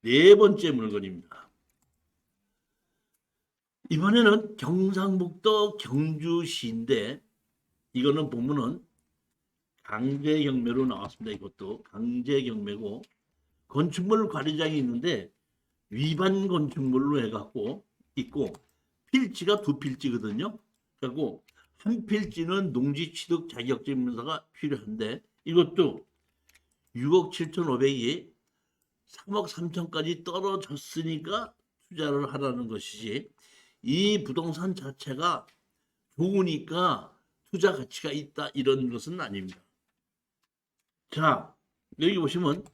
네 번째 물건입니다. 이번에는 경상북도 경주시인데 이거는 보면은 강제경매로 나왔습니다. 이것도 강제경매고 건축물 관리장이 있는데 위반 건축물로 해갖고 있고 필지가 두 필지거든요. 그리고 한 필지는 농지 취득 자격증명서가 필요한데 이것도 6억 7,500이 3억 3천까지 떨어졌으니까 투자를 하라는 것이지 이 부동산 자체가 좋으니까 투자 가치가 있다 이런 것은 아닙니다. 자, 여기 보시면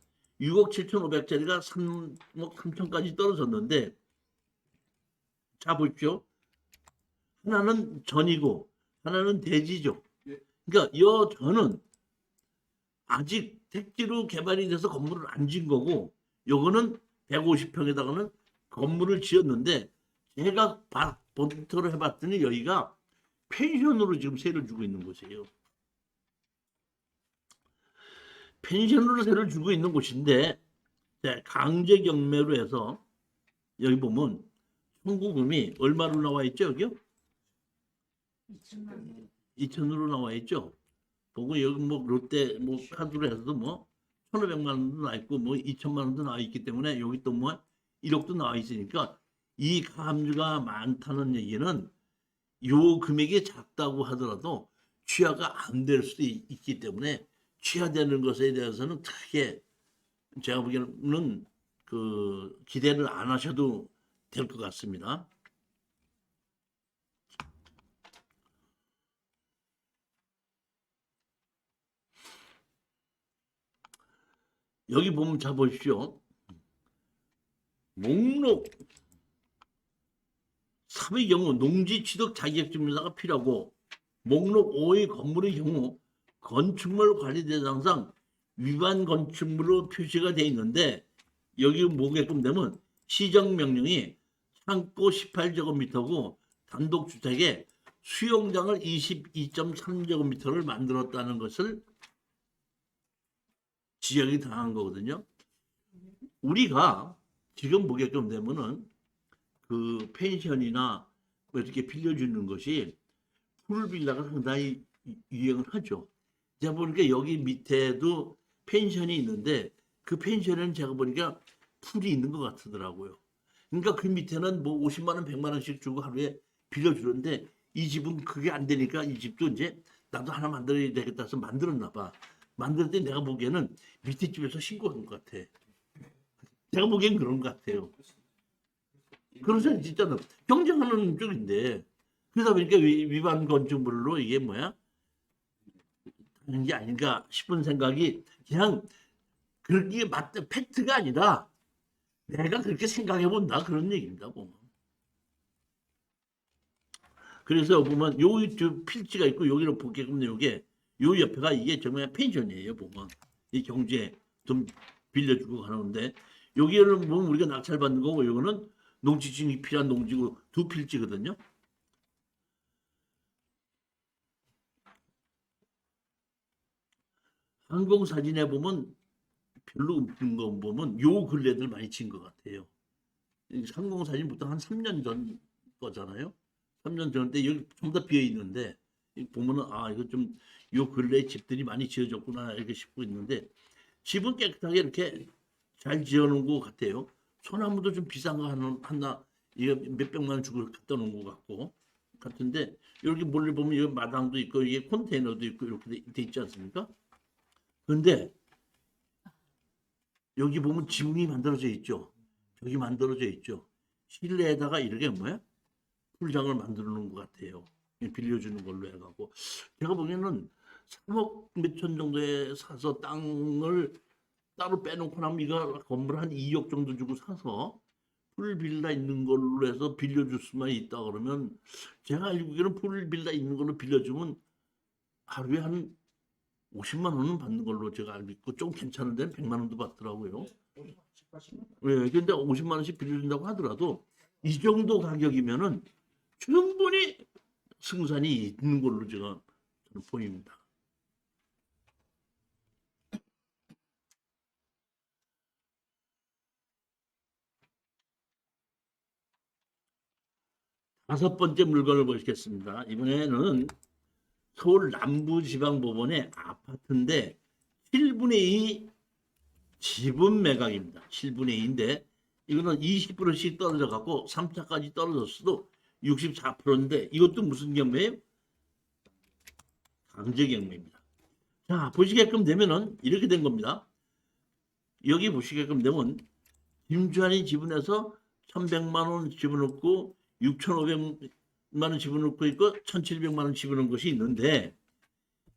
6억 7,500짜리가 3억 3천까지 떨어졌는데 자 보십시오. 하나는 전이고 하나는 대지죠. 그러니까 이 전은 아직 택지로 개발이 돼서 건물을 안 지은 거고 요거는 150평에다가는 건물을 지었는데 제가 본토를 해봤더니 여기가 펜션으로 지금 세를 주고 있는 곳이에요. 펜션으로 세를 주고 있는 곳인데 강제 경매로 해서 여기 보면 청구금이 얼마로 나와 있죠? 여기요? 2천으로 나와 있죠. 보고 여기 뭐 롯데 뭐 카드로 해서도 뭐 1,500만 원도 나와 있고 뭐 2천만 원도 나와 있기 때문에 여기 또 뭐 1억도 나와 있으니까 이 가압류가 많다는 얘기는 요 금액이 작다고 하더라도 취하가 안 될 수도 있기 때문에 취하되는 것에 대해서는 크게 제가 보기에는 그 기대를 안 하셔도 될 것 같습니다. 여기 보면 자 보십시오. 목록 3의 경우 농지 취득 자격증명서가 필요하고 목록 5의 건물의 경우 건축물 관리 대상상 위반 건축물로 표시가 되어 있는데 여기 뭐게끔 되면 시정명령이 창고 18제곱미터고 단독주택에 수영장을 22.3제곱미터를 만들었다는 것을 지적이 당한 거거든요. 우리가 지금 보게끔 되면은 그 펜션이나 뭐 이렇게 빌려주는 것이 풀빌라가 상당히 유행을 하죠. 제가 보니까 여기 밑에도 펜션이 있는데 그 펜션에는 제가 보니까 풀이 있는 것 같더라고요. 그러니까 그 밑에는 뭐 50만 원, 100만 원씩 주고 하루에 빌려주는데 이 집은 그게 안 되니까 이 집도 이제 나도 하나 만들어야 되겠다 해서 만들었나 봐. 만들 때 내가 보기에는 밑에 집에서 신고한 것 같아. 제가 보기엔 그런 것 같아요. 그러죠, 진짜 경쟁하는 쪽인데 그러다 보니까 위반 건축물로 이게 뭐야 하는 게 아닌가 싶은 생각이 그냥 그렇게 맞다 팩트가 아니라 내가 그렇게 생각해 본다 그런 얘기입니다. 보면. 그래서 보면 요 필지가 있고 여기로 보게끔 요게 요 옆에가 이게 정말 펜션이에요. 보면 이 경주에 좀 빌려주고 가는데 여기를 보면 우리가 낙찰 받는 거고 요거는 농지증이 필요한 농지고 두 필지거든요. 항공사진에 보면 별로 없는 거 보면 요 근래들 많이 친 것 같아요. 항공사진 보통 한 3년 전 거잖아요. 3년 전인데 여기 전부 다 비어 있는데 보면은 아 이거 좀 요 근래에 집들이 많이 지어졌구나 이렇게 싶고 있는데 집은 깨끗하게 이렇게 잘 지어놓은 것 같아요. 소나무도 좀 비싼 거 하나 이거 몇백만 원 주고 갖다 놓은 것 같고 같은데 여기 멀리 보면 여기 마당도 있고 이게 컨테이너도 있고 이렇게 돼 있지 않습니까? 그런데 여기 보면 지붕이 만들어져 있죠. 벽이 만들어져 있죠. 실내에다가 이렇게 뭐야? 풀장을 만들어 놓은 것 같아요. 빌려주는 걸로 해갖고. 제가 보기에는 3억 몇천 정도에 사서 땅을 따로 빼놓고 나면 이거 건물 한 2억 정도 주고 사서 풀빌라 있는 걸로 해서 빌려줄 수만 있다 그러면 제가 알기로는 풀빌라 있는 걸로 빌려주면 하루에 한 50만 원은 받는 걸로 제가 알고 있고 좀 괜찮은 데는 100만 원도 받더라고요. 예, 근데 50만 원씩 빌려준다고 하더라도 이 정도 가격이면은 충분히 승산이 있는 걸로 제가 저는 보입니다. 다섯 번째 물건을 보시겠습니다. 이번에는 서울 남부지방법원의 아파트인데 7분의 2 지분 매각입니다. 7분의 2인데 이거는 20%씩 떨어져 갖고 3차까지 떨어졌어도 64%인데 이것도 무슨 경매예요? 강제 경매입니다. 자, 보시게끔 되면은 이렇게 된 겁니다. 여기 보시게끔 되면 김주환이 지분에서 1,100만 원 집어넣고 6,500만 원 집어넣고 있고 1,700만 원 집어넣은 것이 있는데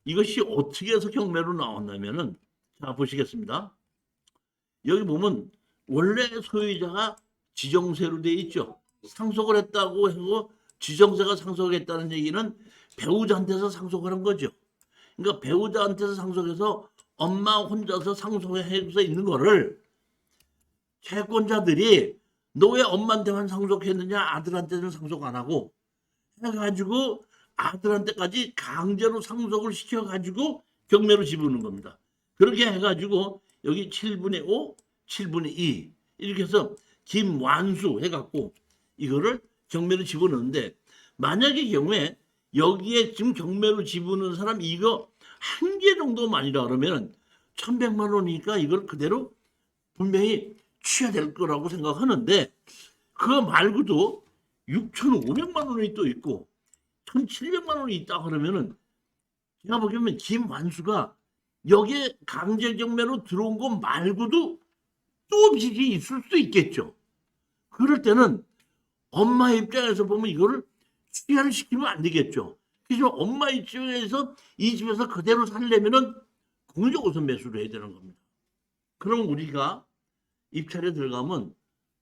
이것이 어떻게 해서 경매로 나왔냐면은 자 보시겠습니다. 여기 보면 원래 소유자가 지정세로 돼 있죠. 상속을 했다고 하고 지정세가 상속했다는 얘기는 배우자한테서 상속을 한 거죠. 그러니까 배우자한테서 상속해서 엄마 혼자서 상속해서 있는 거를 채권자들이 너 왜 엄마한테만 상속했느냐 아들한테는 상속 안 하고 해가지고 아들한테까지 강제로 상속을 시켜가지고 경매로 집어넣는 겁니다. 그렇게 해가지고 여기 7분의 5, 7분의 2 이렇게 해서 김완수 해갖고 이거를 경매로 집어넣는데 만약의 경우에 여기에 지금 경매로 집어넣는 사람 이거 한 개 정도만이라 그러면 1,100만 원이니까 이걸 그대로 분명히 취해야 될 거라고 생각하는데 그거 말고도 6,500만 원이 또 있고 1,700만 원이 있다 그러면은 제가 보기에는 김완수가 여기에 강제 경매로 들어온 거 말고도 또 빚이 있을 수도 있겠죠. 그럴 때는 엄마 입장에서 보면 이거를 취하를 시키면 안 되겠죠. 그래서 엄마 입장에서 이 집에서 그대로 살려면은 공적 우선 매수를 해야 되는 겁니다. 그럼 우리가 입찰에 들어가면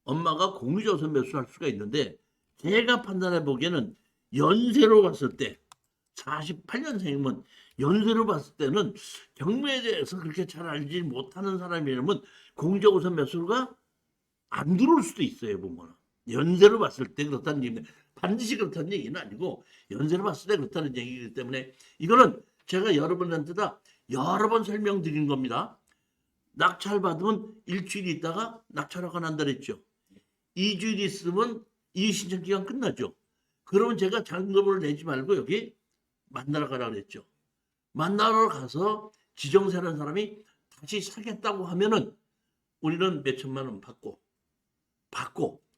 엄마가 공유적 우선 매수할 수가 있는데 제가 판단해 보기에는 연세로 봤을 때 48년생이면 연세로 봤을 때는 경매에 대해서 그렇게 잘 알지 못하는 사람이라면 공적 우선 매수가 안 들어올 수도 있어요. 보면 연세로 봤을 때 그렇다는 얘기는 반드시 그렇다는 얘기는 아니고 연세로 봤을 때 그렇다는 얘기이기 때문에 이거는 제가 여러분한테 다 여러 번 설명드린 겁니다. 낙찰 받으면 일주일 있다가 낙찰허가 난다 그랬죠. 2주일 있으면 이의신청 기간 끝나죠. 그러면 제가 잔금을 내지 말고 여기 만나러 가라 그랬죠. 만나러 가서 지정세라는 사람이 다시 사겠다고 하면은 우리는 몇 천만 원 받고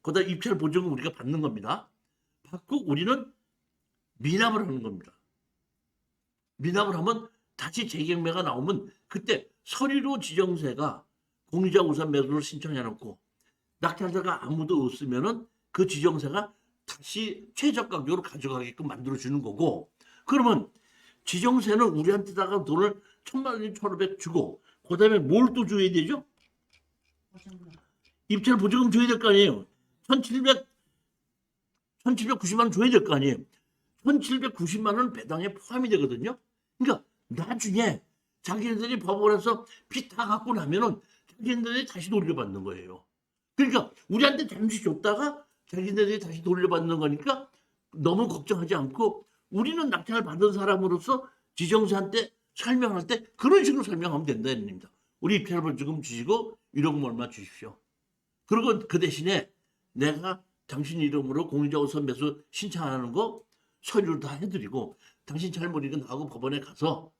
그다음 입찰 보증금 우리가 받는 겁니다. 받고 우리는 미납을 하는 겁니다. 미납을 하면 다시 재경매가 나오면 그때 서류로 지정세가 공유자 우선 매수를 신청해놓고 낙찰자가 아무도 없으면은 그 지정세가 다시 최저 가격으로 가져가게끔 만들어주는 거고 그러면 지정세는 우리한테다가 돈을 1,000만 원이 1,500 주고 그다음에 뭘 또 줘야 되죠? 입찰 보증금 줘야 될 거 아니에요. 1,790만 원 줘야 될 거 아니에요. 1,790만 원 배당에 포함이 되거든요. 그러니까 나중에 자기네들이 법원에서 피 다 갖고 나면은 자기네들이 다시 돌려받는 거예요. 그러니까 우리한테 잠시 줬다가 자기네들이 다시 돌려받는 거니까 너무 걱정하지 않고 우리는 낙찰을 받은 사람으로서 지정세한테 설명할 때 그런 식으로 설명하면 된다는 얘기입니다. 우리 입찰 보증금 주시고 위로금 얼마 주십시오. 그리고 그 대신에 내가 당신 이름으로 공유자 우선 매수 신청하는 거 서류를 다 해드리고 당신 잘못이건 하고 법원에 가서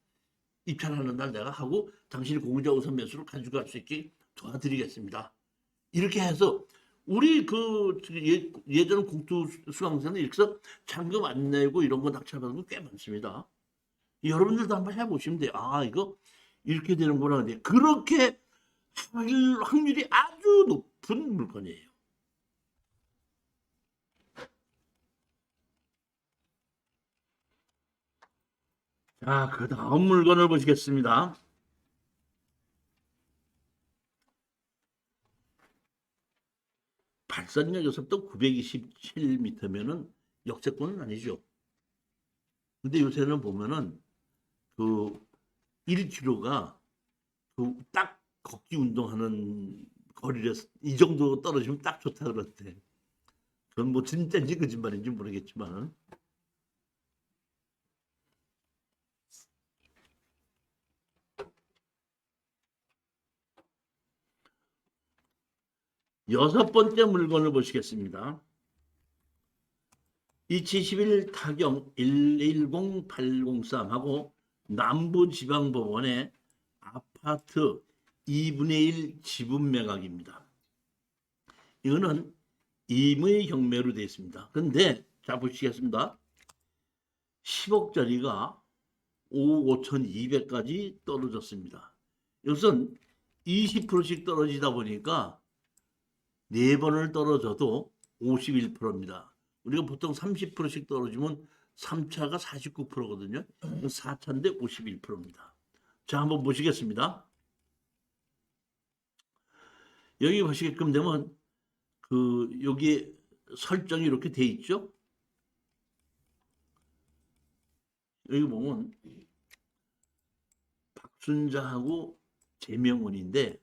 입찰하는 날 내가 하고 당신이 공유자 우선 매수를 가져갈 수 있게 도와드리겠습니다. 이렇게 해서 우리 그 예전 공투수강생은 이렇게 해서 잔금 안 내고 이런 거 낙찰받은 거 꽤 많습니다. 여러분들도 한번 해보시면 돼요. 아 이거 이렇게 되는구나. 근데 그렇게 할 확률이 아주 높은 물건이에요. 자, 그 다음 물건을 보시겠습니다. 발산역에서부터 927m면은 역세권은 아니죠. 근데 요새는 보면은 그 1km가 그 딱 걷기 운동하는 거리를 이 정도 떨어지면 딱 좋다 그러대. 그건 뭐 진짜인지 거짓말인지 모르겠지만 6번째 물건을 보시겠습니다. 2011 타경 110803하고 남부지방법원의 아파트 2분의 1 지분 매각입니다. 이거는 임의 경매로 되어 있습니다. 근데 자 보시겠습니다. 10억짜리가 5억 5,200까지 떨어졌습니다. 이것은 20%씩 떨어지다 보니까 4번을 떨어져도 51%입니다. 우리가 보통 30%씩 떨어지면 3차가 49%거든요. 4차인데 51%입니다. 자, 한번 보시겠습니다. 여기 보시게끔 되면 여기 설정이 이렇게 돼 있죠. 여기 보면 박순자하고 재명원인데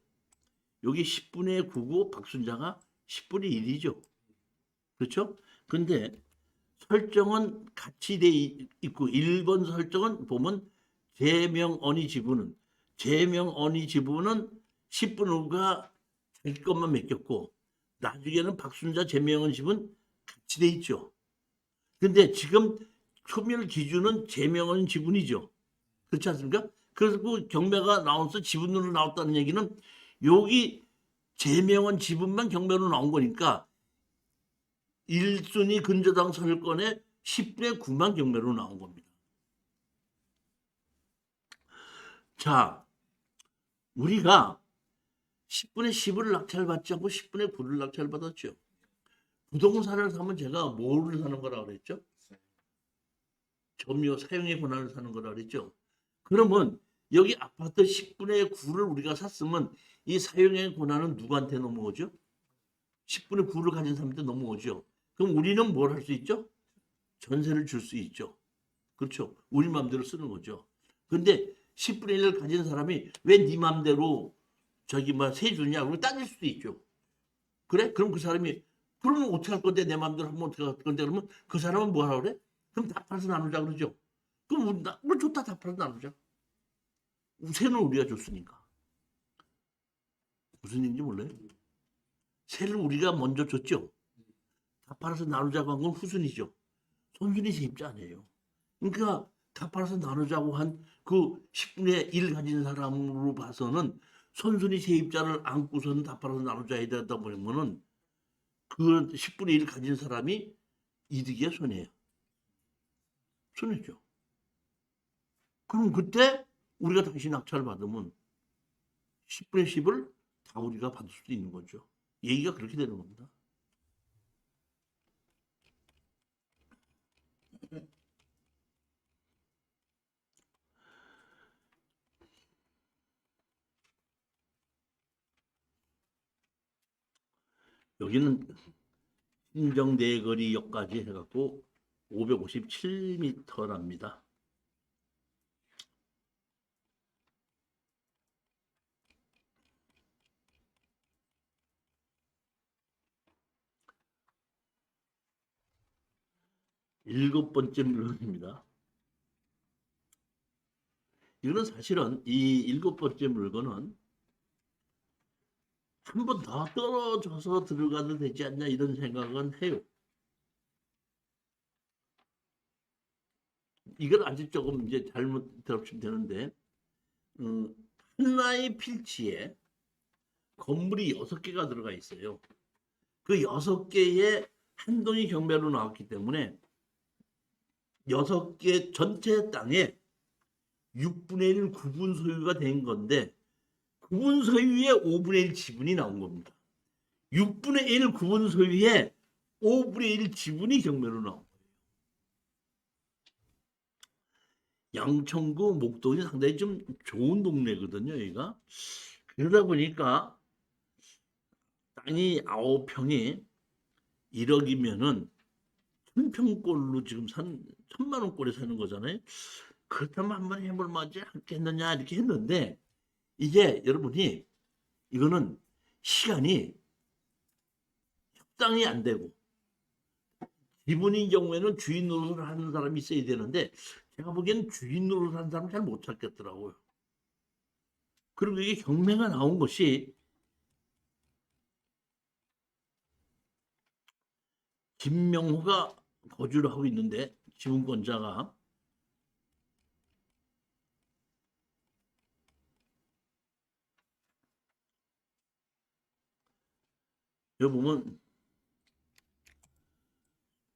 여기 10분의 9고 박순자가 10분의 1이죠. 그렇죠? 근데 설정은 같이 돼 있고 1번 설정은 보면 재명언의 지분은 10분의 5가 자기 것만 맡겼고 나중에는 박순자 재명언 지분 같이 돼 있죠. 근데 지금 소멸 기준은 재명언 지분이죠. 그렇지 않습니까? 그래서 그 경매가 나와서 지분으로 나왔다는 얘기는 여기 재명언 지분만 경매로 나온 거니까 1순위 근저당 설권의 10분의 9만 경매로 나온 겁니다. 자, 우리가 10분의 10을 낙찰받지 않고 10분의 9를 낙찰받았죠. 부동산을 사면 제가 뭐를 사는 거라고 그랬죠? 점유 사용의 권한을 사는 거라 그랬죠. 그러면 여기 아파트 10분의 9를 우리가 샀으면 이 사용의 권한은 누구한테 넘어오죠? 10분의 9를 가진 사람한테 넘어오죠. 그럼 우리는 뭘 할 수 있죠? 전세를 줄 수 있죠. 그렇죠. 우리 마음대로 쓰는 거죠. 근데 10분의 1을 가진 사람이 왜 네 마음대로 저기 세 주냐? 그러면 따질 수도 있죠. 그래? 그럼 그 사람이 그러면 어떻게 할 건데 내 마음대로 하면 어떻게 할 건데 그러면 그 사람은 뭐 하라 그래? 그럼 다 팔아서 나누자 그러죠. 그럼 뭐 좋다 다 팔아서 나누자. 세는 우리가 줬으니까. 무슨 얘기인지 몰라요? 세를 우리가 먼저 줬죠. 다 팔아서 나누자고 한 건 후순위죠. 손순위 세입자 아니에요. 그러니까 다 팔아서 나누자고 한 그 10분의 1 가진 사람으로 봐서는 손순위 세입자를 안고서는 다 팔아서 나누자 해야 되다 보면은 그 10분의 1 가진 사람이 이득이야 손해야? 손해죠. 그럼 그때 우리가 다시 낙찰을 받으면 10분의 10을 다 우리가 받을 수도 있는 거죠. 얘기가 그렇게 되는 겁니다. 여기는 신정대거리역까지 해갖고 557m랍니다. 일곱 번째 물건입니다. 이거는 사실은 이 일곱 번째 물건은 한 번 더 떨어져서 들어가도 되지 않냐 이런 생각은 해요. 이걸 아직 조금 이제 잘못 들으시면 되는데 하나의 필지에 건물이 6개가 들어가 있어요. 그 6개의 한 동이 경매로 나왔기 때문에 6개 전체 땅에 6분의 1 구분 소유가 된 건데 구분 소유의 5분의 1 지분이 나온 겁니다. 6분의 1 구분 소유의 5분의 1 지분이 경매로 나온 거예요. 양천구 목동이 상당히 좀 좋은 동네거든요. 여기가. 그러다 보니까 땅이 9평이 1억이면은 1000평꼴로 지금 1000만 원꼴에 사는 거잖아요. 그렇다면 한번 해볼 만하지 않겠느냐 이렇게 했는데 이게 여러분이 이거는 시간이 협상이 안 되고 지분인 경우에는 주인 노릇을 하는 사람이 있어야 되는데 제가 보기에는 주인 노릇을 하는 사람 잘 못 찾겠더라고요. 그리고 이게 경매가 나온 것이 김명호가 거주를 하고 있는데 지분권자가 여기 보면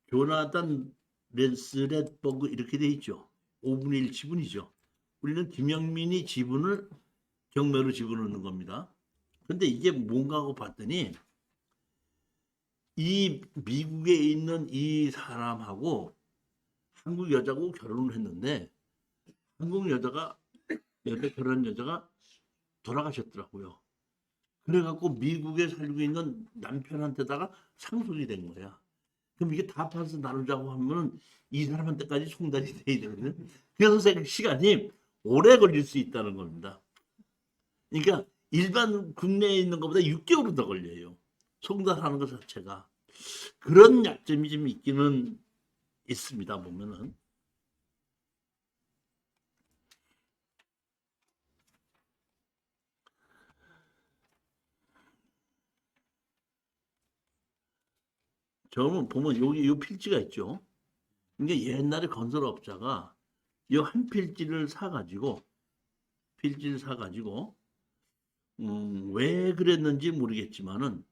조나단 렌스렛버그 이렇게 돼 있죠. 5분의 1 지분이죠. 우리는 김영민이 지분을 경매로 집어넣는 겁니다. 근데 이게 뭔가 하고 봤더니 이 미국에 있는 이 사람하고 한국 여자하고 결혼을 했는데 한국 여자가 옆에 결혼한 여자가 돌아가셨더라고요. 그래갖고 미국에 살고 있는 남편한테다가 상속이 된 거야. 그럼 이게 다 팔아서 나누자고 하면 이 사람한테까지 송달이 돼야 되거든요. 그래서 시간이 오래 걸릴 수 있다는 겁니다. 그러니까 일반 국내에 있는 것보다 6개월은 더 걸려요. 송달하는 것 자체가. 그런 약점이 좀 있기는 있습니다. 보면은. 저는 보면 여기 요 필지가 있죠. 그러니까 옛날에 건설업자가 이 한 필지를 사가지고 왜 그랬는지 모르겠지만은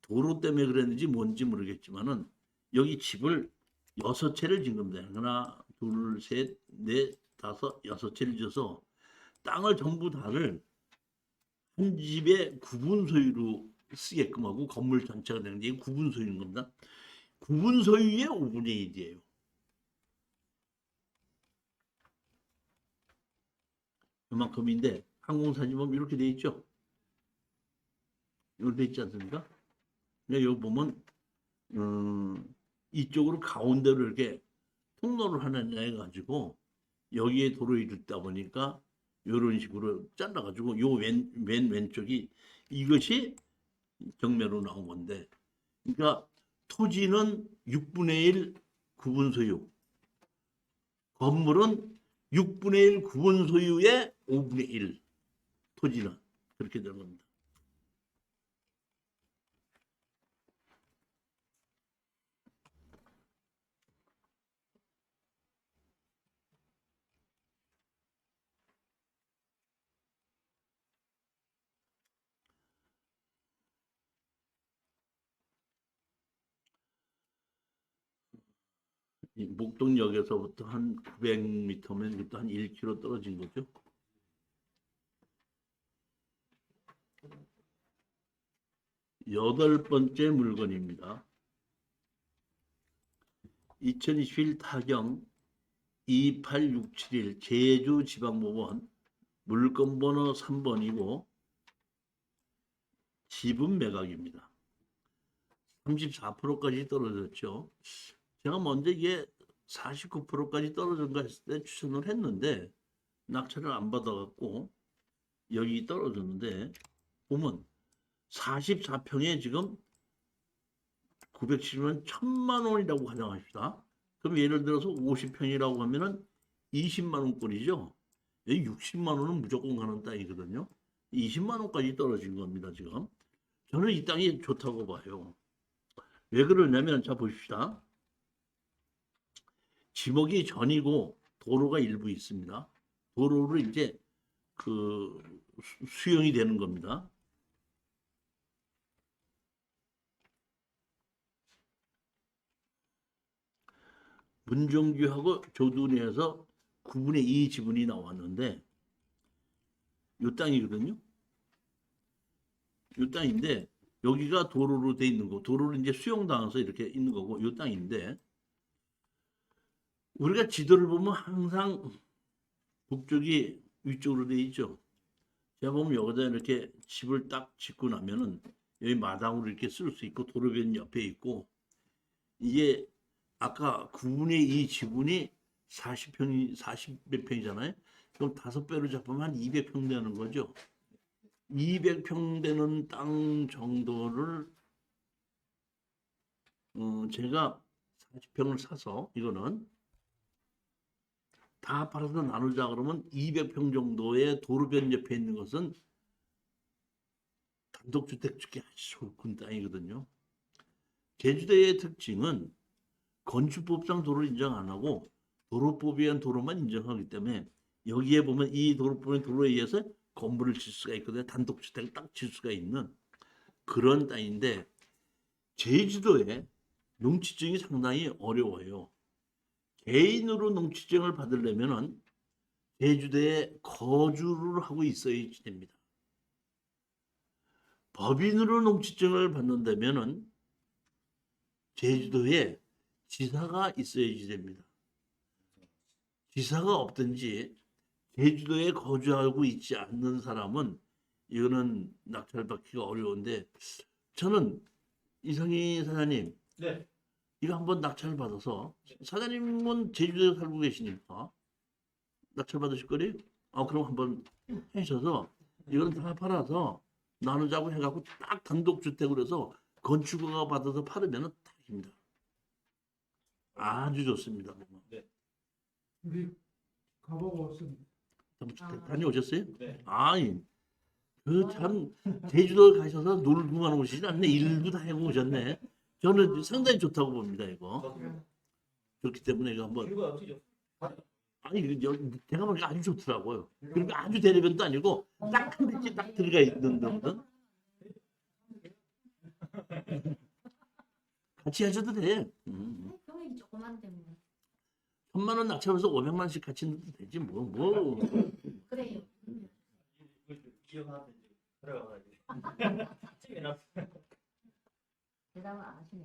도로 때문에 그랬는지 뭔지 모르겠지만은 여기 집을 6채를 지은 겁니다. 하나, 둘, 셋, 넷, 다섯, 6채를 지어서 땅을 전부 다를 한 집에 구분 소유로 쓰게끔 하고 건물 전체가 되는 게 구분 소유인 겁니다. 구분 소유의 5분의 1이에요. 이만큼인데 항공사진 보면 이렇게 돼 있죠. 이렇게 돼 있지 않습니까? 여기 보면 이쪽으로 가운데로 이렇게 통로를 하나 내가지고 여기에 도로를 줬다 보니까 이런 식으로 잘라가지고 요 맨 왼쪽이 이것이 경매로 나온 건데, 그러니까 토지는 6분의 1 구분 소유, 건물은 6분의 1 구분 소유의 5분의 1 토지는 그렇게 되는 겁니다. 목동역에서부터 한 900m면 이것도 한 1km 떨어진 거죠. 여덟 번째 물건입니다. 2021 타경 28671 제주지방법원 물건번호 3번이고 지분 매각입니다. 34%까지 떨어졌죠. 제가 먼저 이게 49%까지 떨어진가 했을 때 추천을 했는데 낙찰을 안 받아갖고 여기 떨어졌는데 보면 44평에 지금 970원 1000만 원이라고 가정합시다. 그럼 예를 들어서 50평이라고 하면은 20만 원꼴이죠. 여기 60만 원은 무조건 가는 땅이거든요. 20만 원까지 떨어진 겁니다, 지금. 저는 이 땅이 좋다고 봐요. 왜 그러냐면, 자, 보십시다. 지목이 전이고 도로가 일부 있습니다. 도로를 이제 그 수용이 되는 겁니다. 문정규하고 조둔에서 9분의 2 지분이 나왔는데 이 땅이거든요. 이 땅인데 여기가 도로로 돼 있는 거, 도로를 이제 수용당해서 이렇게 있는 거고 이 땅인데 우리가 지도를 보면 항상 북쪽이 위쪽으로 돼 있죠. 제가 보면 여기다 이렇게 집을 딱 짓고 나면은 여기 마당으로 이렇게 쓸 수 있고 도로변 옆에 있고 이게 아까 9분의 2 지분이 40평이 40몇 평이잖아요. 그럼 5배로 잡으면 한 200평 되는 거죠. 200평 되는 땅 정도를 제가 40평을 사서 이거는 다 팔아서 나누자 그러면 200평 정도의 도로변 옆에 있는 것은 단독주택 짓기 아주 좋은 땅이거든요. 제주도의 특징은 건축법상 도로를 인정 안 하고 도로법에 의한 도로만 인정하기 때문에 여기에 보면 이 도로법의 도로에 의해서 건물을 질 수가 있거든요. 단독주택을 딱 질 수가 있는 그런 땅인데 제주도에 농지증이 상당히 어려워요. 개인으로 농지증을 받으려면은 제주도에 거주를 하고 있어야지 됩니다. 법인으로 농지증을 받는다면은 제주도에 지사가 있어야지 됩니다. 지사가 없든지 제주도에 거주하고 있지 않는 사람은 이거는 낙찰받기가 어려운데 저는 이상희 사장님 네. 이거 한번 낙찰 받아서 사장님은 제주도에 살고 계시니까 낙찰 받으실 거래요? 그럼 한번 해주셔서 이거는 다 팔아서 나누자고 해갖고 딱 단독주택으로 해서 건축허가 받아서 팔으면 딱입니다. 아주 좋습니다. 우리 가보고 왔습니다. 다녀오셨어요? 네. 아이, 그 참 제주도 가셔서 놀고만 오시지 않네. 일도 다 해고 오셨네. 저는 상당히 좋다고 봅니다. 이거. 그렇기 때문에 이거 한번 뷰가 어떻게 아니 제가 보니까 아주 좋더라고요. 그리고 아주 대리변도 아니고 딱 한 대씩 딱 들어가 있는 데거든. 같이 하셔도 돼. 금액이 조그만데 뭐. 1,000만 원 낙찰해서 500만 원씩 같이 넣어도 되지 뭐. 그래요. 기억하면 들어가가지고. 대답을 안 하시네.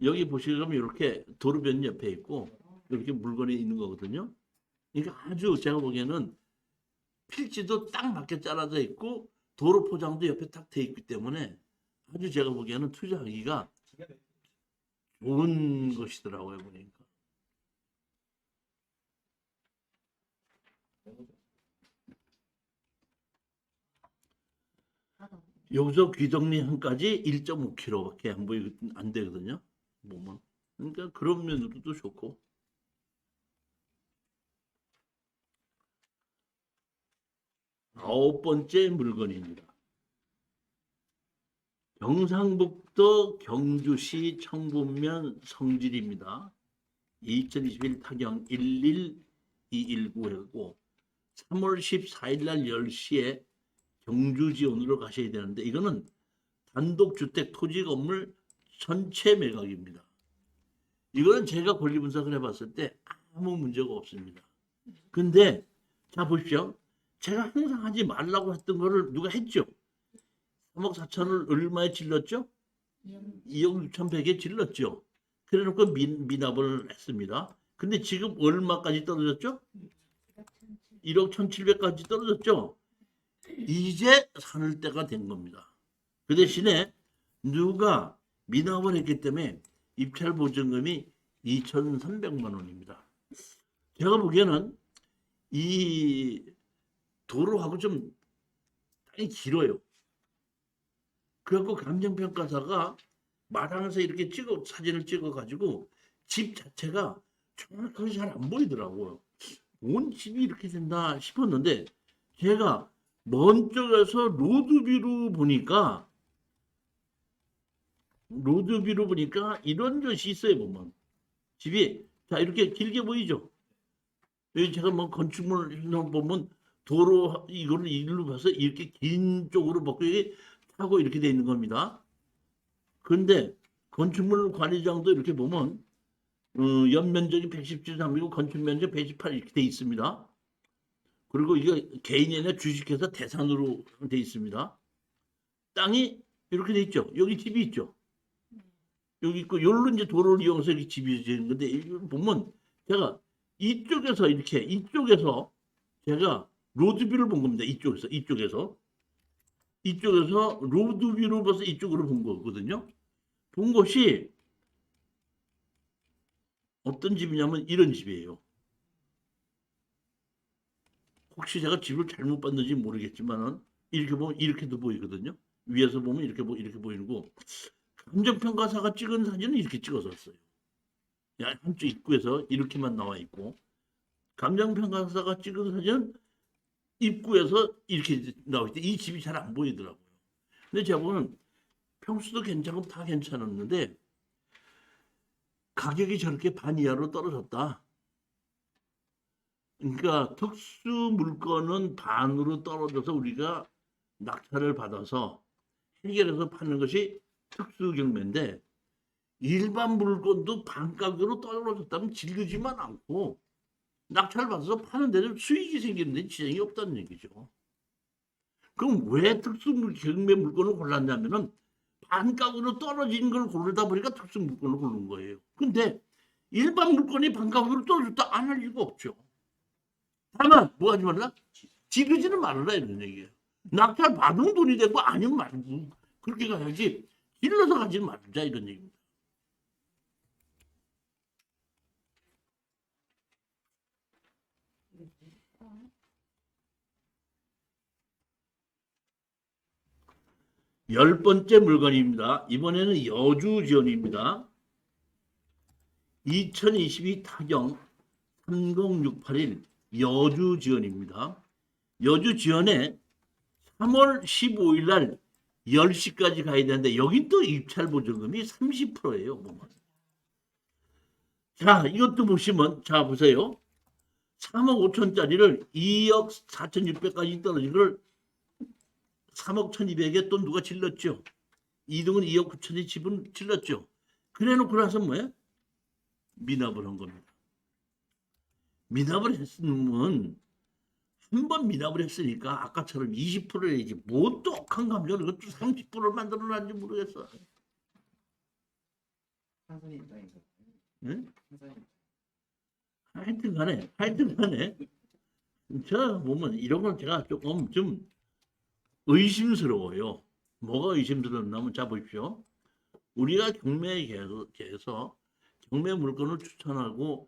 여기 보시면 이렇게 도로변 옆에 있고 이렇게 물건이 있는 거거든요. 그러니까 아주 제가 보기에는 필지도 딱 맞게 잘라져 있고 도로 포장도 옆에 딱 돼 있기 때문에 아주 제가 보기에는 투자하기가 좋은 것이더라고요. 보니까. 여기서 귀덕리항까지 1.5km밖에 안 되거든요. 보면. 그러니까 그런 면으로도 좋고. 아홉 번째 물건입니다. 경상북도 경주시 청북면 성질입니다. 2021 타경 11219고 3월 14일 날 10시에 경주 지원으로 가셔야 되는데 이거는 단독주택 토지 건물 전체 매각입니다. 이거는 제가 권리 분석을 해봤을 때 아무 문제가 없습니다. 근데 자 보십시오. 제가 항상 하지 말라고 했던 거를 누가 했죠? 3억 4천을 얼마에 질렀죠? 2억 6,100에 질렀죠. 그래 놓고 미납을 했습니다. 근데 지금 얼마까지 떨어졌죠? 1억 1,700까지 떨어졌죠. 이제 살 때가 된 겁니다. 그 대신에 누가 미납을 했기 때문에 입찰 보증금이 2,300만 원입니다. 제가 보기에는 이 도로하고 좀 땅이 길어요. 그래갖고 감정평가사가 마당에서 이렇게 사진을 찍어가지고 집 자체가 정확하게 잘 안 보이더라고요. 온 집이 이렇게 된다 싶었는데 제가 먼 쪽에서 로드뷰로 보니까 이런 것이 있어요. 보면 집이 자 이렇게 길게 보이죠. 여기 제가 뭐 건축물 보면 도로 이거를 일로 봐서 이렇게 긴 쪽으로 벗고 하고 이렇게 돼 있는 겁니다. 그런데 건축물 관리장도 이렇게 보면 연면적이 117이고 건축면적 118 이렇게 돼 있습니다. 그리고 이게 개인이 아니라 주식회사 대산으로 돼 있습니다. 땅이 이렇게 돼 있죠. 여기 집이 있죠. 여기 있고 여기로 이제 도로를 이용해서 이렇게 집이 지은 건데 이거 보면 제가 이쪽에서 제가 로드뷰를 본 겁니다. 이쪽에서 로드뷰로 봐서 이쪽으로 본 거거든요. 본 것이 어떤 집이냐면 이런 집이에요. 혹시 제가 집을 잘못 봤는지 모르겠지만은 이렇게 보면 이렇게도 보이거든요. 위에서 보면 이렇게 보이는 거. 감정평가사가 찍은 사진은 이렇게 찍어놨어요. 한쪽 입구에서 이렇게만 나와 있고 감정평가사가 찍은 사진은 입구에서 이렇게 나와 있대. 이 집이 잘 안 보이더라고요. 근데 제가 보면 평수도 괜찮고 다 괜찮았는데 가격이 저렇게 반 이하로 떨어졌다. 그러니까 특수 물건은 반으로 떨어져서 우리가 낙찰을 받아서 해결해서 파는 것이 특수 경매인데 일반 물건도 반가격으로 떨어졌다면 질르지만 않고 낙찰을 받아서 파는 데는 수익이 생기는데 지장이 없다는 얘기죠. 그럼 왜 특수 경매 물건을 골랐냐면은 반가격으로 떨어진 걸 고르다 보니까 특수 물건을 고른 거예요. 근데 일반 물건이 반가격으로 떨어졌다 안 할 이유가 없죠. 다만 뭐 하지 말라? 지르지는 말아라 이런 얘기예요. 낙찰 받은 돈이 되고 아니면 말고 그렇게 가야지 질러서 가지 말자 이런 얘기입니다. 열 번째 물건입니다. 이번에는 여주 지원입니다. 2022 타경 3068일 여주 지원입니다. 여주 지원에 3월 15일 날 10시까지 가야 되는데 여긴 또 입찰 보증금이 30%예요. 자, 이것도 보시면 자 보세요. 3억 5천짜리를 2억 4,600까지 떨어진 걸 3억 1,200에 또 누가 질렀죠. 2등은 2억 9천이 집은 질렀죠. 그래놓고 나서 뭐야? 미납을 한 겁니다. 미납을 했으면 한 번 미납을 했으니까 아까처럼 20%를 내지 뭐 똑똑한 감정을 그것도 30%를 만들어놨는지 모르겠어. 한선이 입장에서. 응? 한선이. 하여튼간에 저 보면 이런 걸 제가 조금 좀 의심스러워요. 뭐가 의심스럽냐면 자 보십시오. 우리가 경매계에서 경매 물건을 추천하고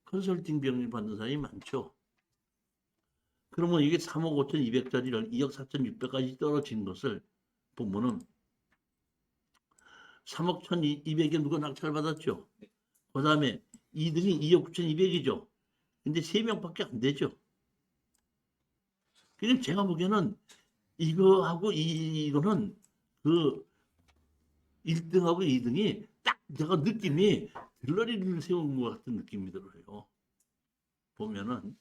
컨설팅 비용을 받는 사람이 많죠. 그러면 이게 3억 5,200짜리를 2억 4,600까지 떨어진 것을 보면은 3억 1,200에 누가 낙찰 받았죠. 그 다음에 2등이 2억 9,200이죠. 근데 3명밖에 안 되죠. 그냥 제가 보기에는 이거하고 이거는 그 1등하고 2등이 딱 제가 느낌이 들러리를 세운 것 같은 느낌이 들어요. 보면은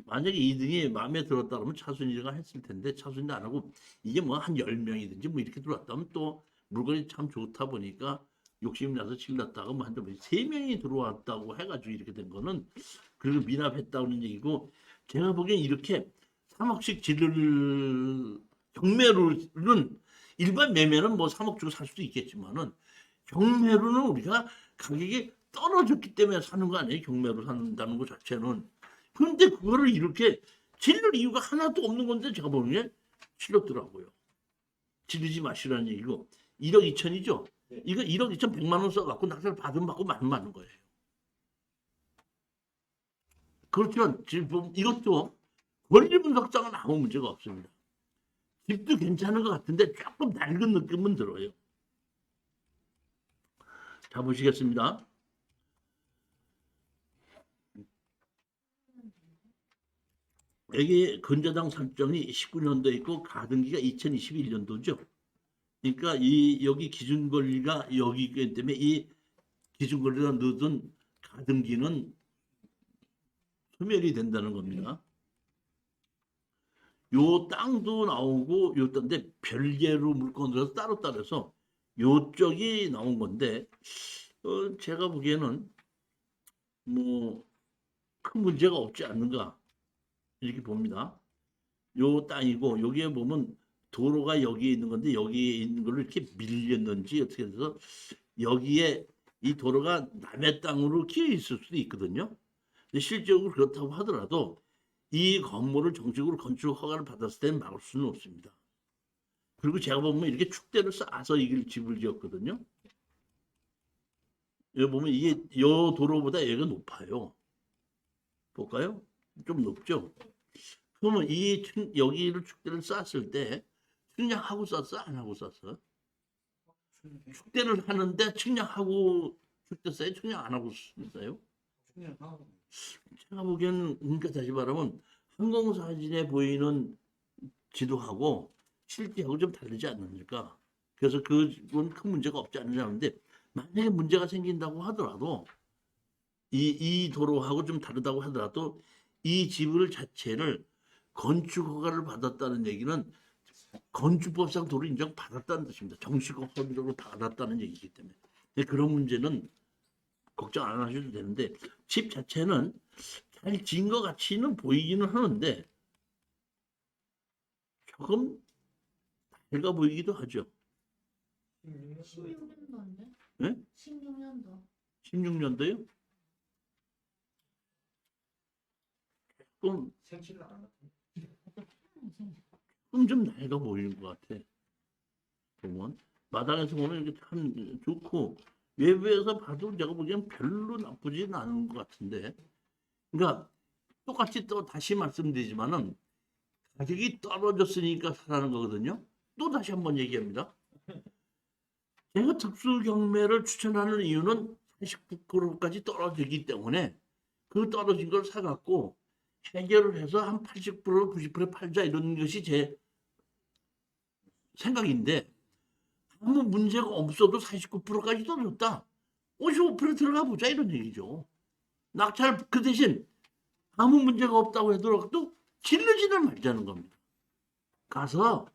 만약에 2등이 마음에 들었다 그러면 차순위가 했을 텐데 차순위도 안 하고 이게 뭐 한 10명이든지 뭐 이렇게 들어왔다면 또 물건이 참 좋다 보니까 욕심이 나서 질렀다가 뭐 한 3명이 들어왔다고 해가지고 이렇게 된 거는 그리고 미납했다는 얘기고 제가 보기엔 이렇게 3억씩 지를 경매로는 일반 매매는 뭐 3억 주고 살 수도 있겠지만은 경매로는 우리가 가격이 떨어졌기 때문에 사는 거 아니에요? 경매로 산다는 것 자체는. 그런데 그거를 이렇게 지를 이유가 하나도 없는 건데 제가 보기엔 질렀더라고요. 지르지 마시라는 얘기고 1억 2천이죠? 네. 이거 1억 2천 100만 원 써갖고 낙찰 받고 많은 거예요. 그렇지만 지금 이것도 권리 분석상은 아무 문제가 없습니다. 집도 괜찮은 것 같은데 조금 낡은 느낌은 들어요. 자 보시겠습니다. 여기 근저당 설정이 19년도에 있고 가등기가 2021년도죠. 그러니까 이 여기 기준 권리가 여기기 때문에 이 기준 권리가 넣은 가등기는 소멸이 된다는 겁니다. 요 땅도 나오고 요 땅인데 별개로 물건으로 따로 따라서 요쪽이 나온 건데 제가 보기에는 뭐 큰 문제가 없지 않는가 이렇게 봅니다. 요 땅이고 여기에 보면 도로가 여기에 있는 건데 여기에 있는 걸로 이렇게 밀렸는지 어떻게 해서 여기에 이 도로가 남의 땅으로 끼어 있을 수도 있거든요. 근데 실제적으로 그렇다고 하더라도 이 건물을 정식으로 건축 허가를 받았을 때는 막을 수는 없습니다. 그리고 제가 보면 이렇게 축대를 쌓아서 이 집을 지었거든요. 여기 보면 이게 요 도로보다 여기가 높아요. 볼까요? 좀 높죠? 그러면 여기를 축대를 쌓았을 때 측량하고 쌌어? 안 하고 쌌어? 축대를 하는데 측량하고 축대 쌓아요? 측량 안 하고 쌓아요? 충분하고. 제가 보기에는 그러니까 다시 말하면 항공사진에 보이는 지도하고 실제하고 좀 다르지 않습니까? 그래서 그건 큰 문제가 없지 않느냐 하는데 만약에 문제가 생긴다고 하더라도 이 도로하고 좀 다르다고 하더라도 이 집을 자체를 건축 허가를 받았다는 얘기는 건축법상 도로 인정받았다는 뜻입니다. 정식적으로 받았다는 얘기이기 때문에 그런 문제는 걱정 안 하셔도 되는데 집 자체는 잘 지은 것 같이는 보이기는 하는데 조금 밝아 보이기도 하죠. 16년도인데? 네? 16년도. 16년도요? 조금 색칠 안 하나? 좀 낡아 보이는 것 같아. 보면 마당에서 보면 이렇게 참 좋고 외부에서 봐도 제가 보기엔 별로 나쁘진 않은 것 같은데, 그러니까 똑같이 또 다시 말씀드리지만은 가격이 떨어졌으니까 사라는 거거든요. 또 다시 한번 얘기합니다. 제가 특수 경매를 추천하는 이유는 49%까지 떨어지기 때문에 그 떨어진 걸 사갖고 해결을 해서 한 80%, 90% 팔자 이런 것이 제 생각인데 아무 문제가 없어도 49%까지 떨어졌다. 55% 들어가 보자 이런 얘기죠. 낙찰 그 대신 아무 문제가 없다고 하더라도 질르지는 말자는 겁니다. 가서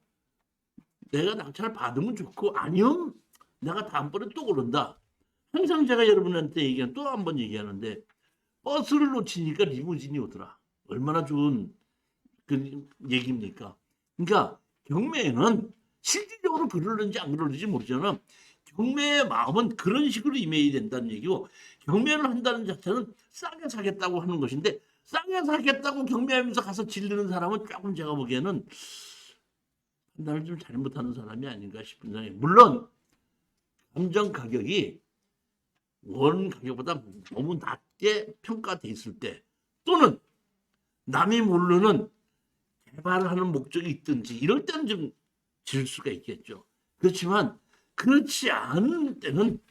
내가 낙찰 받으면 좋고 아니면 내가 다음번에 또 그런다. 항상 제가 여러분한테 얘기한 또 한 번 얘기하는데 버스를 놓치니까 리무진이 오더라. 얼마나 좋은 그 얘기입니까? 그러니까 경매에는 실질적으로 그러는지 안 그러는지 모르잖아. 경매의 마음은 그런 식으로 임해야 된다는 얘기고 경매를 한다는 자체는 싸게 사겠다고 하는 것인데 싸게 사겠다고 경매하면서 가서 질르는 사람은 조금 제가 보기에는 판단을 좀 잘못하는 사람이 아닌가 싶은 생각이. 물론 감정 가격이 원 가격보다 너무 낮게 평가돼 있을 때 또는 남이 모르는 개발하는 목적이 있든지 이럴 때는 좀 질 수가 있겠죠. 그렇지만 그렇지 않은 때는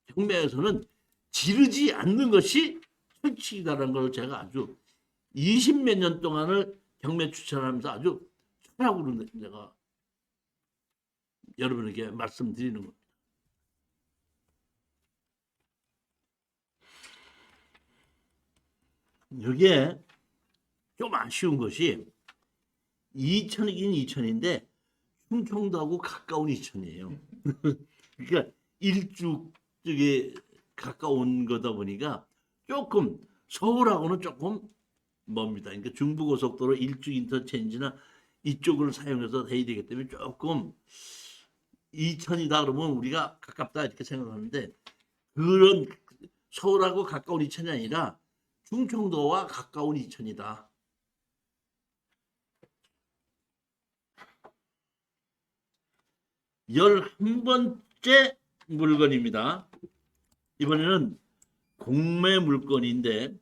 경매에서는 지르지 않는 것이 철칙이다라는 걸 제가 아주 20몇 년 동안을 경매 추천하면서 아주 철학으로 내가 여러분에게 말씀드리는 겁니다. 여기에 좀 아쉬운 것이 이천이긴 이천인데 충청도하고 가까운 이천이에요. 그러니까 일주 쪽에 가까운 거다 보니까 조금 서울하고는 조금 멉니다. 그러니까 중부고속도로 일주 인터체인지나 이쪽을 사용해서 해야 되기 때문에 조금 이천이다 그러면 우리가 가깝다 이렇게 생각하는데 그런 서울하고 가까운 이천이 아니라 충청도와 가까운 이천이다. 열한 번째 물건입니다. 이번에는 공매 물건인데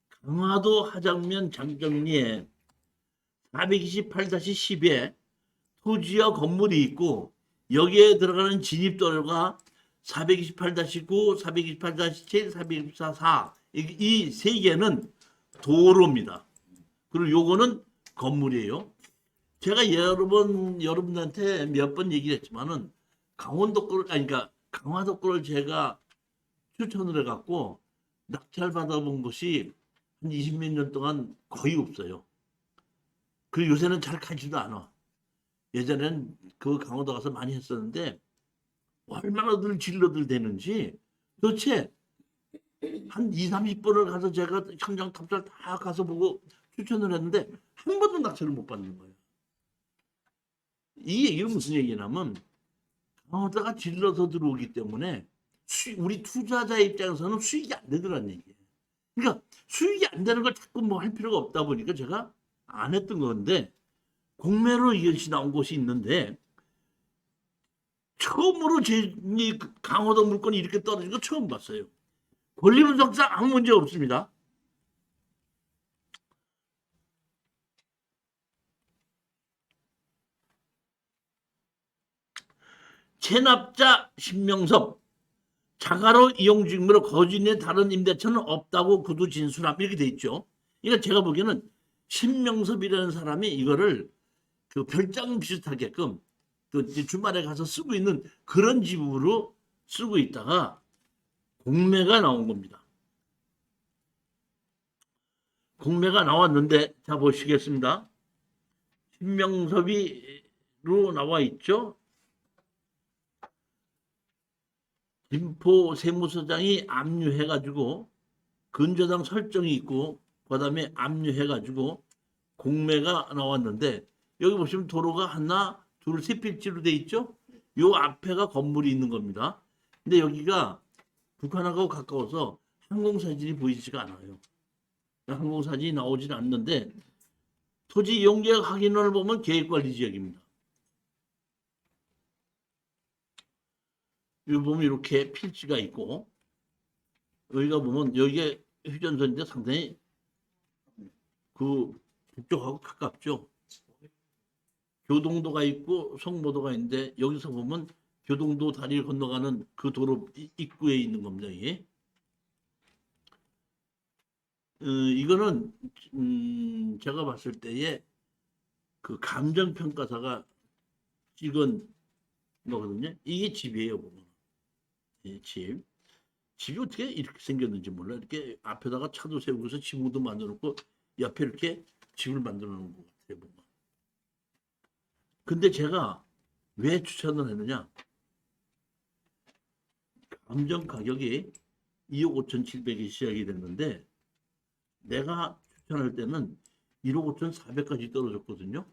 강화도 하장면 장정리에 428-10에 토지와 건물이 있고 여기에 들어가는 진입도로가 428-9, 428-7, 424, 이 세 개는 도로입니다. 그리고 요거는 건물이에요. 제가 여러분한테 몇 번 얘기를 했지만은 강원도권을 그러니까 강화도권을 제가 추천을 해갖고 낙찰 받아본 것이 한 20몇 년 동안 거의 없어요. 그리고 요새는 잘 가지도 않아. 예전에는 그 강원도 가서 많이 했었는데 얼마나들 질러들 되는지 도대체 한 2, 30번을 가서 제가 현장 탑살 다 가서 보고 추천을 했는데 한 번도 낙찰을 못 받는 거예요. 이 얘기는 무슨 얘기냐면 강원도가 질러서 들어오기 때문에 우리 투자자 입장에서는 수익이 안 되더라는 얘기예요. 그러니까 수익이 안 되는 걸 자꾸 뭐 할 필요가 없다 보니까 제가 안 했던 건데 공매로 이것이 나온 곳이 있는데 처음으로 이 강화도 물건이 이렇게 떨어진 거 처음 봤어요. 권리 분석상 아무 문제 없습니다. 체납자 신명섭 자가로 이용 중이므로 거주인의 다른 임대차는 없다고 구두 진술함 이렇게 돼 있죠. 그러니까 제가 보기에는 신명섭이라는 사람이 이거를 그 별장 비슷하게끔 또 이제 주말에 가서 쓰고 있는 그런 집으로 쓰고 있다가 공매가 나온 겁니다. 공매가 나왔는데 자 보시겠습니다. 신명섭이로 나와 있죠. 김포 세무서장이 압류해가지고 근저당 설정이 있고 그다음에 압류해가지고 공매가 나왔는데 여기 보시면 도로가 하나, 둘, 세 필지로 돼 있죠. 요 앞에가 건물이 있는 겁니다. 근데 여기가 북한하고 가까워서 항공사진이 보이지가 않아요. 항공사진이 나오지는 않는데 토지 이용계획 확인원을 보면 계획관리지역입니다. 여기 보면 이렇게 필지가 있고 여기가 보면 여기에 휴전선인데 상당히 그 북쪽하고 가깝죠. 교동도가 있고 송모도가 있는데 여기서 보면 교동도 다리를 건너가는 그 도로 입구에 있는 겁니다. 이게. 이거는 제가 봤을 때에 그 감정평가사가 찍은 거거든요. 이게 집이에요. 보면. 이 집. 집이 어떻게 이렇게 생겼는지 몰라. 이렇게 앞에다가 차도 세우고서 지붕도 만들어 놓고 옆에 이렇게 집을 만들어 놓은 것 같아요. 보면. 근데 제가 왜 추천을 했느냐. 감정 가격이 2억 5,700이 시작이 됐는데 내가 추천할 때는 1억 5,400까지 떨어졌거든요.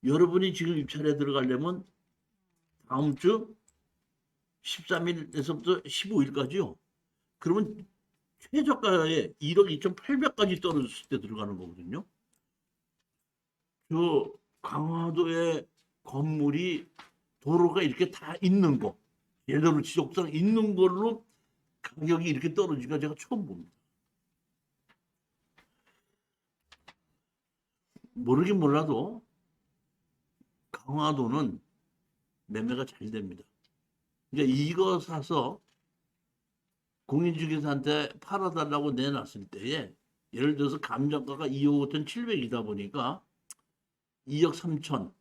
여러분이 지금 입찰에 들어가려면 다음 주 13일에서부터 15일까지요. 그러면 최저가에 1억 2,800까지 떨어졌을 때 들어가는 거거든요. 저 강화도에 건물이 도로가 이렇게 다 있는 거, 예대로 지적상 있는 걸로 가격이 이렇게 떨어지니까 제가 처음 봅니다. 모르긴 몰라도 강화도는 매매가 잘 됩니다. 그러니까 이거 사서 공인중개사한테 팔아달라고 내놨을 때에 예를 들어서 감정가가 2억 5,700이다 보니까 2억 3천,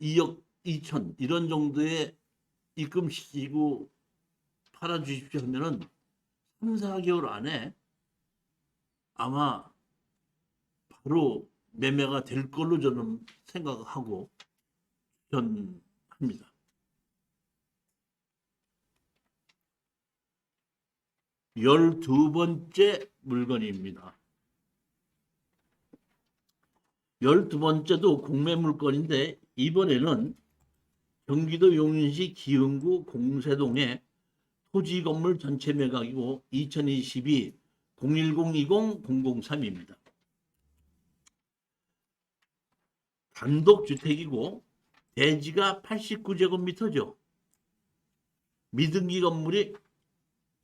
2억 2천 이런 정도의 입금시키고 팔아주십시오 하면은 3, 4개월 안에 아마 바로 매매가 될 걸로 저는 생각하고 추천합니다. 열두 번째 물건입니다. 12번째도 공매 물건인데 이번에는 경기도 용인시 기흥구 공세동의 토지 건물 전체 매각이고 2022 01020003입니다. 단독주택이고 대지가 89제곱미터죠. 미등기 건물이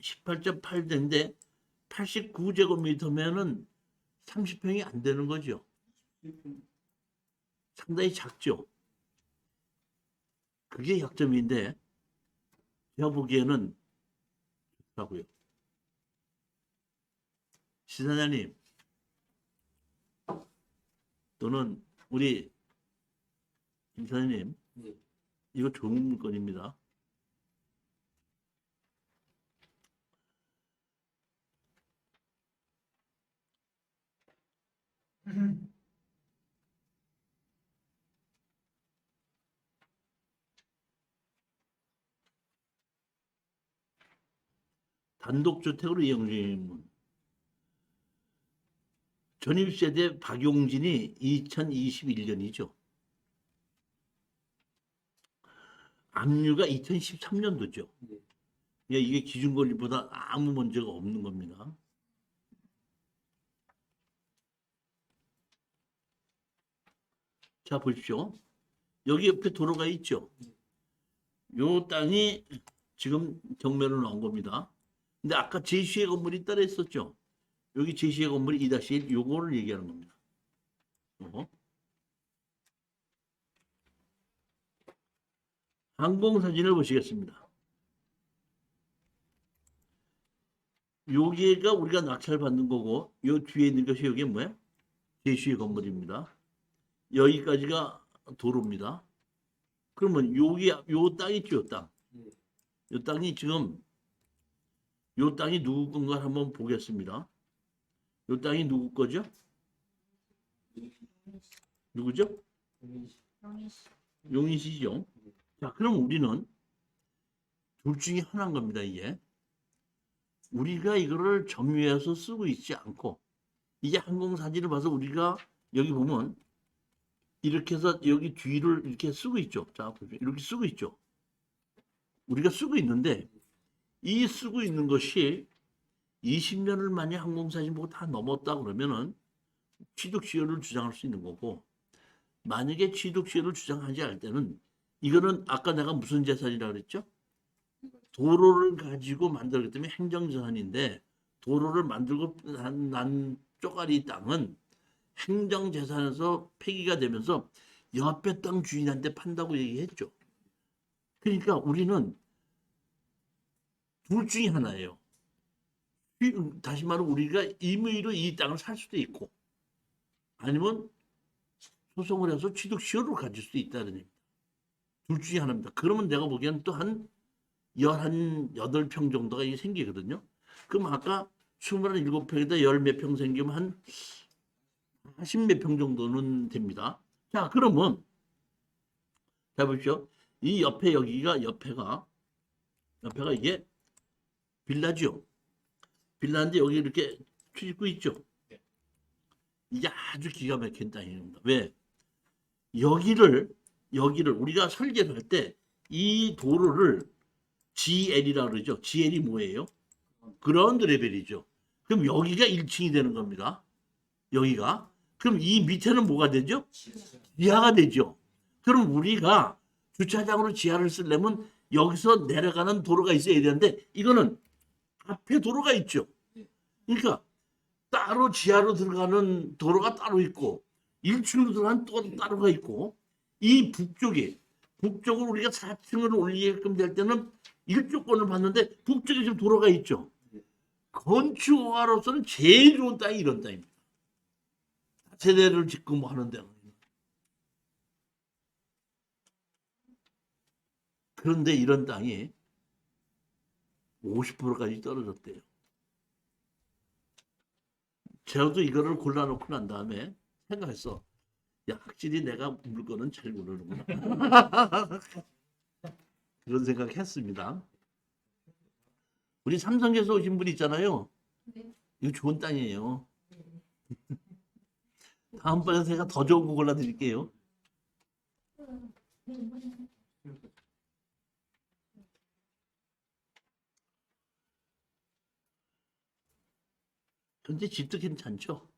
18.8대인데 89제곱미터면은 30평이 안 되는 거죠. 상당히 작죠. 그게 약점인데 제가 보기에는 좋다고요. 시사장님 또는 우리 김 사장님 이거 좋은 물건입니다. 단독주택으로 이용 중인 분. 전입세대 박용진이 2021년이죠. 압류가 2013년도죠. 이게 기준권리보다 아무 문제가 없는 겁니다. 자 보십시오. 여기 옆에 도로가 있죠. 요 땅이 지금 경매로 나온 겁니다. 근데 아까 제시의 건물이 따로 있었죠. 여기 제시의 건물이 2-1 요거를 얘기하는 겁니다. 항공사진을 보시겠습니다. 여기가 우리가 낙찰받는 거고 요 뒤에 있는 것이 여기 뭐야? 제시의 건물입니다. 여기까지가 도로입니다. 그러면 요 땅 있죠, 요 땅. 요 땅이 지금 요 땅이 누구 건가 한번 보겠습니다. 요 땅이 누구 거죠? 누구죠? 영희 씨. 용인시죠. 자, 그럼 우리는 둘 중에 하나인 겁니다, 이게. 우리가 이거를 점유해서 쓰고 있지 않고, 이게 항공사진을 봐서 우리가 여기 보면 이렇게 해서 여기 뒤를 이렇게 쓰고 있죠. 자, 보세요. 이렇게 쓰고 있죠. 우리가 쓰고 있는데, 이 쓰고 있는 것이 20년을 만에 항공사진 보고 다 넘었다 그러면은 취득시효를 주장할 수 있는 거고, 만약에 취득시효를 주장하지 않을 때는 이거는 아까 내가 무슨 재산이라고 그랬죠? 도로를 가지고 만들기 때문에 행정재산인데, 도로를 만들고 난 쪼가리 땅은 행정재산에서 폐기가 되면서 옆에 땅 주인한테 판다고 얘기했죠. 그러니까 우리는 둘 중에 하나예요. 다시 말하면 우리가 임의로 이 땅을 살 수도 있고, 아니면 소송을 해서 취득시효를 가질 수도 있다는 얘기입니다. 둘 중에 하나입니다. 그러면 내가 보기에는 또 한 18평 정도가 이게 생기거든요. 그럼 아까 27평에다 10몇 평 생기면 한 40몇 평 정도는 됩니다. 자, 그러면 자 보십시오. 이 옆에 여기가 옆에가 이게 빌라죠. 빌라인데 여기 이렇게 취직구 있죠. 이게 아주 기가 막힌 땅입니다. 왜? 여기를 우리가 설계를 할 때 이 도로를 GL이라고 그러죠. GL이 뭐예요? 그라운드 레벨이죠. 그럼 여기가 1층이 되는 겁니다. 여기가. 그럼 이 밑에는 뭐가 되죠? 지하가 되죠. 그럼 우리가 주차장으로 지하를 쓰려면 여기서 내려가는 도로가 있어야 되는데 이거는 앞에 도로가 있죠. 그러니까 따로 지하로 들어가는 도로가 따로 있고 1층으로 들어가는 또 따로가 있고 이 북쪽으로 우리가 4층을 올리게끔 될 때는 일조권을 받는데 북쪽에 지금 도로가 있죠. 건축허가로서는 제일 좋은 땅이 이런 땅입니다. 세대를 짓고 뭐 하는 데는. 그런데 이런 땅이 50%까지 떨어졌대요. 제가도 이거를 골라놓고 난 다음에 생각했어. 야, 확실히 내가 물건은 잘 고르는구나. 그런 생각했습니다. 우리 삼성에서 오신 분 있잖아요. 네. 이거 좋은 땅이에요. 다음번에 제가 더 좋은 거 골라드릴게요. 근데 집도 괜찮죠?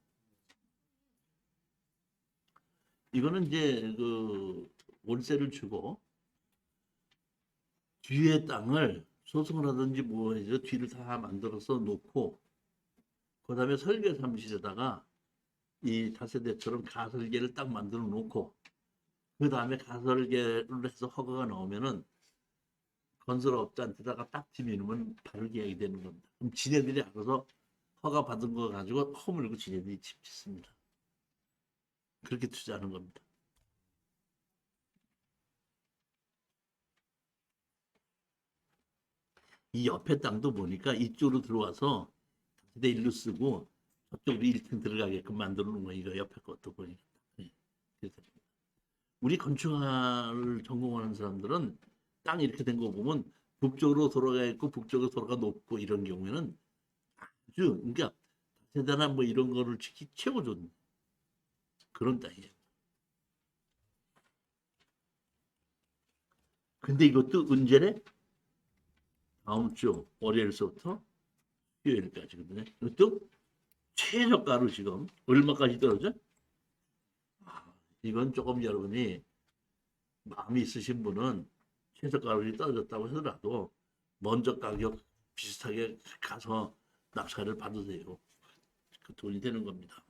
이거는 이제 그 월세를 주고 뒤에 땅을 소송을 하든지 뭐 해서 뒤를 다 만들어서 놓고 그다음에 설계 사무실에다가 이 다세대처럼 가설계를 딱 만들어 놓고 그다음에 가설계를 해서 허가가 나오면은 건설업자한테다가 딱 지내놓으면 바로 계약이 되는 겁니다. 그럼 지네들이 알아서 허가 받은 거 가지고 허물고 지네들이 집 짓습니다. 그렇게 투자하는 겁니다. 이 옆에 땅도 보니까 이쪽으로 들어와서 다세대 일로 쓰고 저쪽으로 1층 들어가게끔 만들어 놓은 거 이거 옆에 것도 보니까. 그래서 우리 건축을 전공하는 사람들은 땅 이렇게 된 거 보면 북쪽으로 돌아가 있고 북쪽으로 돌아가 높고 이런 경우에는 아주 그러니까 다세대나 뭐 이런 거를 짓기 최고 좋은 그런 땅이에요. 근데 이것도 언제래? 다음 주 월요일서부터 수요일까지거든요. 이것도 최저가로 지금 얼마까지 떨어져? 이건 조금 여러분이 마음이 있으신 분은 최저가로 떨어졌다고 하더라도 먼저 가격 비슷하게 가서 낙찰을 받으세요. 그 돈이 되는 겁니다.